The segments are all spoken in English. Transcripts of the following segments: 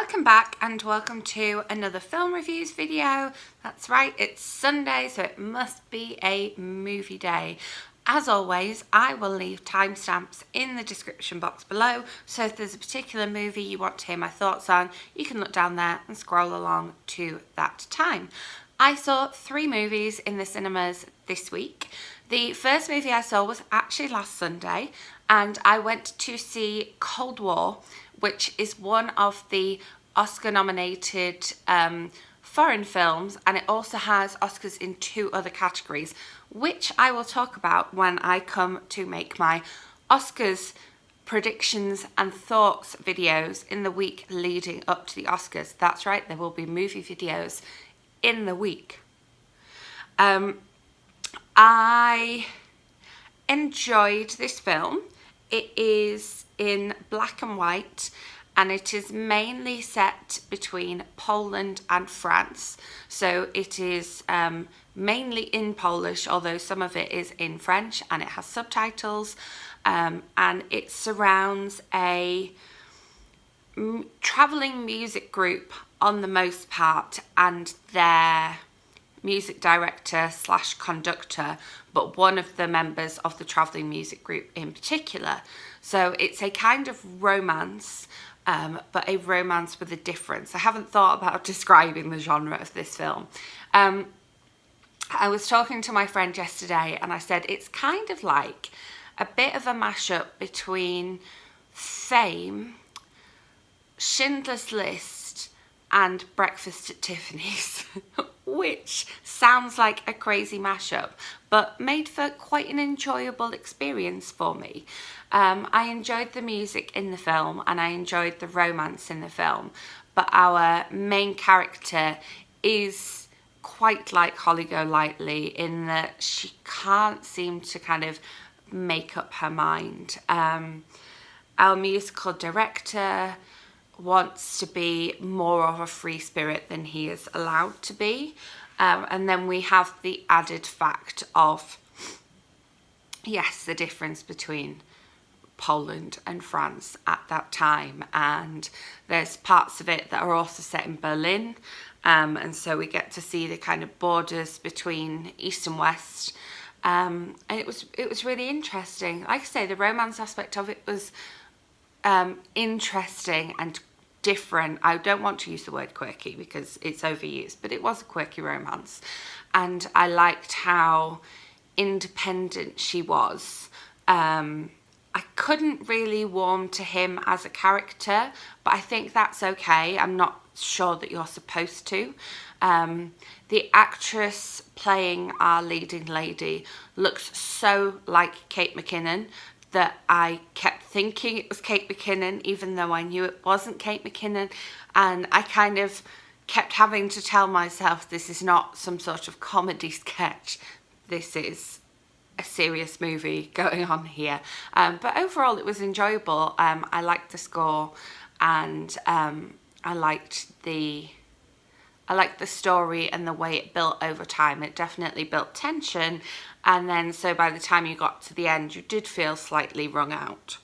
Welcome back and welcome to another film reviews video. That's right, it's Sunday, so it must be a movie day. As always, I will leave timestamps in the description box below, so if there's a particular movie you want to hear my thoughts on, you can look down there and scroll along to that time. I saw 3 movies in the cinemas this week. The first movie I saw was actually last Sunday, and I went to see Cold War, which is one of the Oscar-nominated foreign films, and it also has Oscars in 2 other categories, which I will talk about when I come to make my Oscars predictions and thoughts videos in the week leading up to the Oscars. That's right, there will be movie videos in the week. I enjoyed this film. It is in black and white, and it is mainly set between Poland and France. So it is mainly in Polish, although some of it is in French, and it has subtitles, and it surrounds a travelling music group on the most part, and their music director slash conductor, but one of the members of the travelling music group in particular. So it's a kind of romance, but a romance with a difference. I haven't thought about describing the genre of this film. I was talking to my friend yesterday and I said it's kind of like a bit of a mashup between Fame, Schindler's List and Breakfast at Tiffany's, which sounds like a crazy mashup, but made for quite an enjoyable experience for me. I enjoyed the music in the film and I enjoyed the romance in the film, but our main character is quite like Holly Golightly in that she can't seem to kind of make up her mind. Our musical director wants to be more of a free spirit than he is allowed to be, and then we have the added fact of, yes, the difference between Poland and France at that time, and there's parts of it that are also set in Berlin, and so we get to see the kind of borders between East and West, and it was really interesting. Like I say, the romance aspect of it was interesting and different. I don't want to use the word quirky because it's overused, but it was a quirky romance, and I liked how independent she was. I couldn't really warm to him as a character, but I think that's okay. I'm not sure that you're supposed to. The actress playing our leading lady looks so like Kate McKinnon that I kept thinking it was Kate McKinnon, even though I knew it wasn't Kate McKinnon, and I kind of kept having to tell myself this is not some sort of comedy sketch, this is a serious movie going on here. But overall it was enjoyable. I liked the score, and I liked the story and the way it built over time. It definitely built tension, and then so by the time you got to the end you did feel slightly wrung out.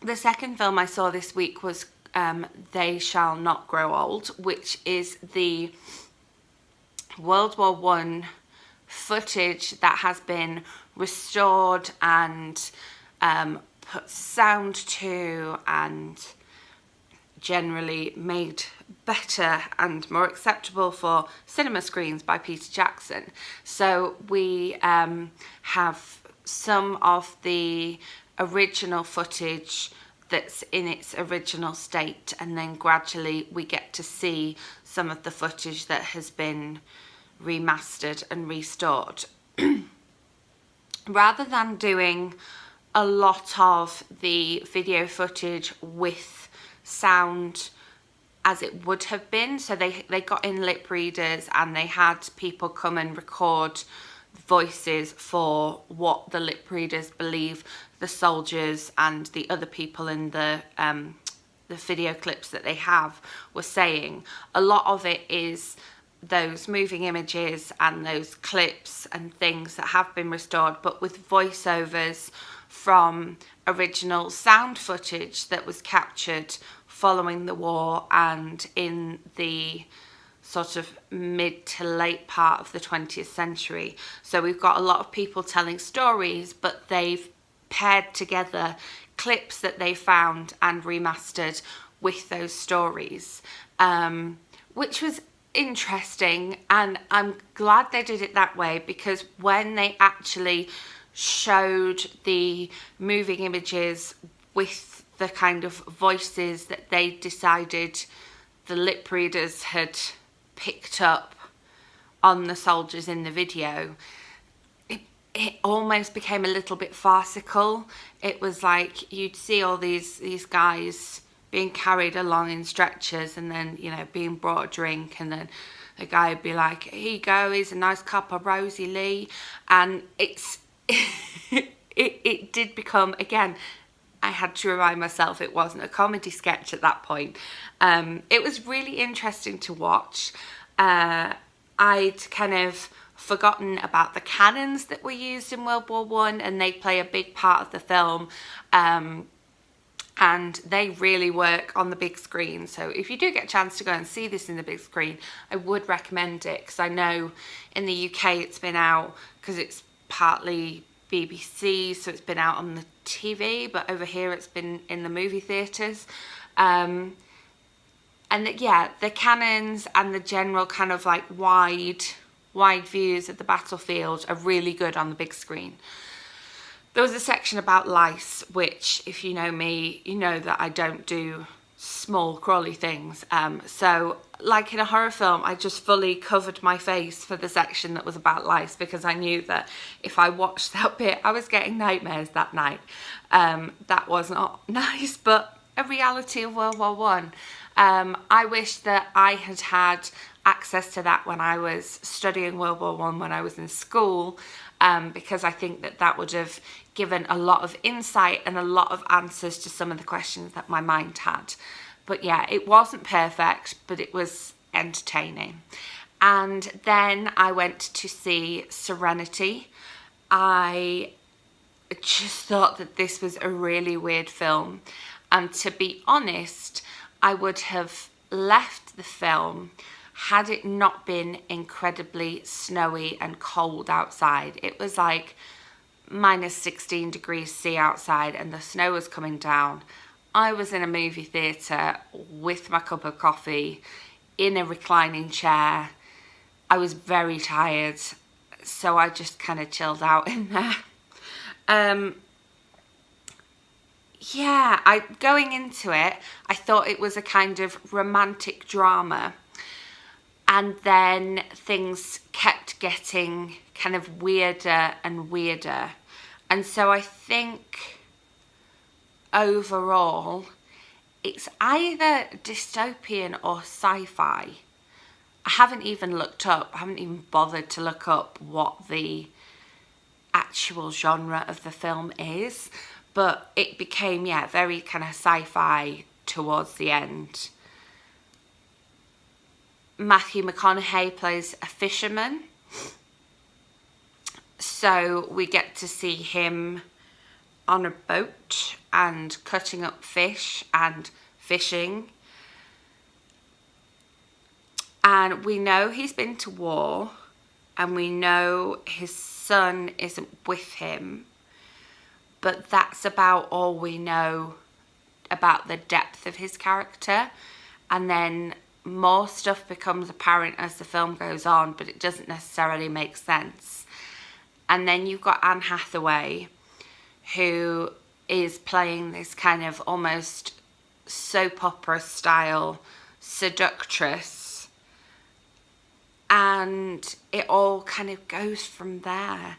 The second film I saw this week was They Shall Not Grow Old, which is the World War I footage that has been restored and put sound to and generally made better and more acceptable for cinema screens by Peter Jackson. So we have some of the original footage that's in its original state, and then gradually we get to see some of the footage that has been remastered and restored. Rather than doing a lot of the video footage with sound as it would have been, so they got in lip readers and they had people come and record voices for what the lip readers believe the soldiers and the other people in the video clips that they have were saying. A lot of it is those moving images and those clips and things that have been restored, but with voiceovers from original sound footage that was captured following the war and in the sort of mid to late part of the 20th century. So we've got a lot of people telling stories, but they've paired together clips that they found and remastered with those stories, which was interesting. And I'm glad they did it that way, because when they actually showed the moving images with the kind of voices that they decided the lip readers had picked up on the soldiers in the video, it almost became a little bit farcical. It was like you'd see all these guys being carried along in stretchers, and then, you know, being brought a drink, and then the guy would be like, here you go, here's a nice cup of Rosie Lee. And it's it did become, again, I had to remind myself it wasn't a comedy sketch at that point. It was really interesting to watch. I'd kind of forgotten about the cannons that were used in World War One, and they play a big part of the film. And they really work on the big screen. So if you do get a chance to go and see this in the big screen, I would recommend it, because I know in the UK it's been out, because it's partly BBC, so it's been out on the TV, but over here it's been in the movie theatres. And yeah, the cannons and the general kind of like wide views of the battlefield are really good on the big screen. There was a section about lice, which, if you know me, you know that I don't do small crawly things. So like in a horror film, I just fully covered my face for the section that was about lice, because I knew that if I watched that bit, I was getting nightmares that night. That was not nice, but a reality of World War One. I wish that I had had access to that when I was studying World War One when I was in school, because I think that that would have given a lot of insight and a lot of answers to some of the questions that my mind had. But yeah, it wasn't perfect, but it was entertaining. And then I went to see Serenity. I just thought that this was a really weird film. And to be honest, I would have left the film had it not been incredibly snowy and cold outside. It was like minus 16 degrees C outside, and the snow was coming down. I was in a movie theatre with my cup of coffee in a reclining chair. I was very tired, so I just kind of chilled out in there. Yeah, going into it, I thought it was a kind of romantic drama. And then things kept getting kind of weirder and weirder. And so I think overall, it's either dystopian or sci-fi. I haven't even looked up, I haven't even bothered to look up what the actual genre of the film is. But it became, yeah, very kind of sci-fi towards the end. Matthew McConaughey plays a fisherman. So we get to see him on a boat and cutting up fish and fishing. And we know he's been to war, and we know his son isn't with him. But that's about all we know about the depth of his character. And then more stuff becomes apparent as the film goes on, but it doesn't necessarily make sense. And then you've got Anne Hathaway, who is playing this kind of almost soap opera style seductress. And it all kind of goes from there.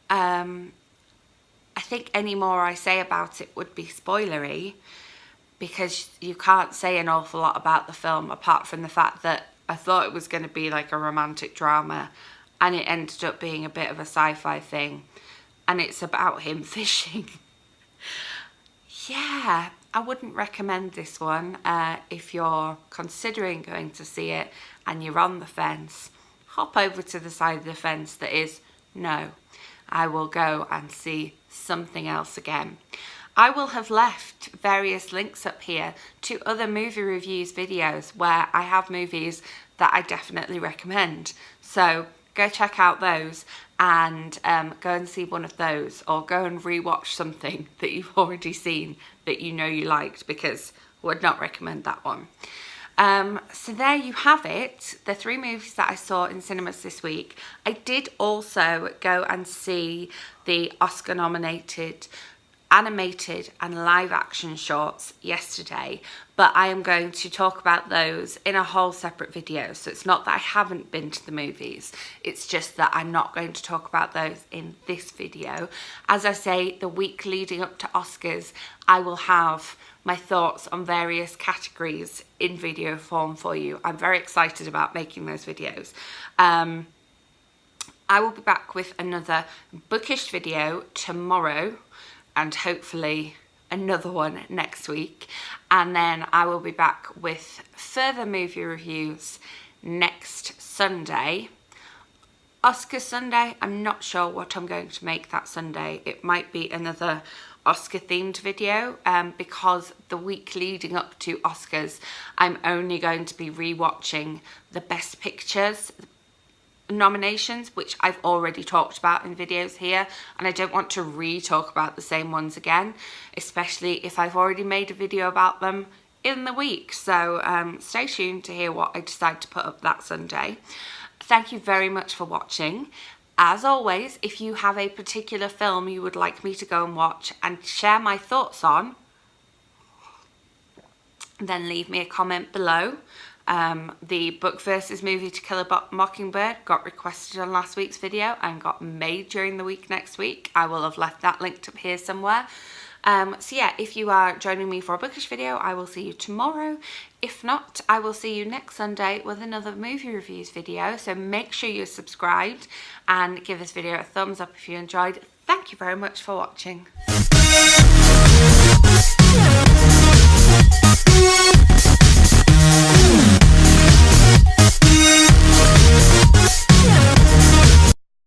I think any more I say about it would be spoilery, because you can't say an awful lot about the film apart from the fact that I thought it was going to be like a romantic drama, and it ended up being a bit of a sci-fi thing, and it's about him fishing. Yeah, I wouldn't recommend this one. If you're considering going to see it and you're on the fence, hop over to the side of the fence that is, no, I will go and see something else again. I will have left various links up here to other movie reviews videos where I have movies that I definitely recommend. So go check out those and go and see one of those, or go and rewatch something that you've already seen that you know you liked, because I would not recommend that one. So there you have it, the 3 movies that I saw in cinemas this week. I did also go and see the Oscar nominated animated and live action shorts yesterday, but I am going to talk about those in a whole separate video. So it's not that I haven't been to the movies, it's just that I'm not going to talk about those in this video. As I say, the week leading up to Oscars, I will have my thoughts on various categories in video form for you. I'm very excited about making those videos. I will be back with another bookish video tomorrow, and hopefully another one next week. And then I will be back with further movie reviews next Sunday. Oscar Sunday, I'm not sure what I'm going to make that Sunday. It might be another Oscar themed video, because the week leading up to Oscars, I'm only going to be rewatching the Best Pictures nominations, which I've already talked about in videos here, and I don't want to re-talk about the same ones again, especially if I've already made a video about them in the week. So stay tuned to hear what I decide to put up that Sunday. Thank you very much for watching. As always, if you have a particular film you would like me to go and watch and share my thoughts on, then leave me a comment below. The book versus movie To Kill a Mockingbird got requested on last week's video and got made during the week next week. I will have left that linked up here somewhere. So yeah, if you are joining me for a bookish video, I will see you tomorrow. If not, I will see you next Sunday with another movie reviews video. So make sure you're subscribed and give this video a thumbs up if you enjoyed. Thank you very much for watching.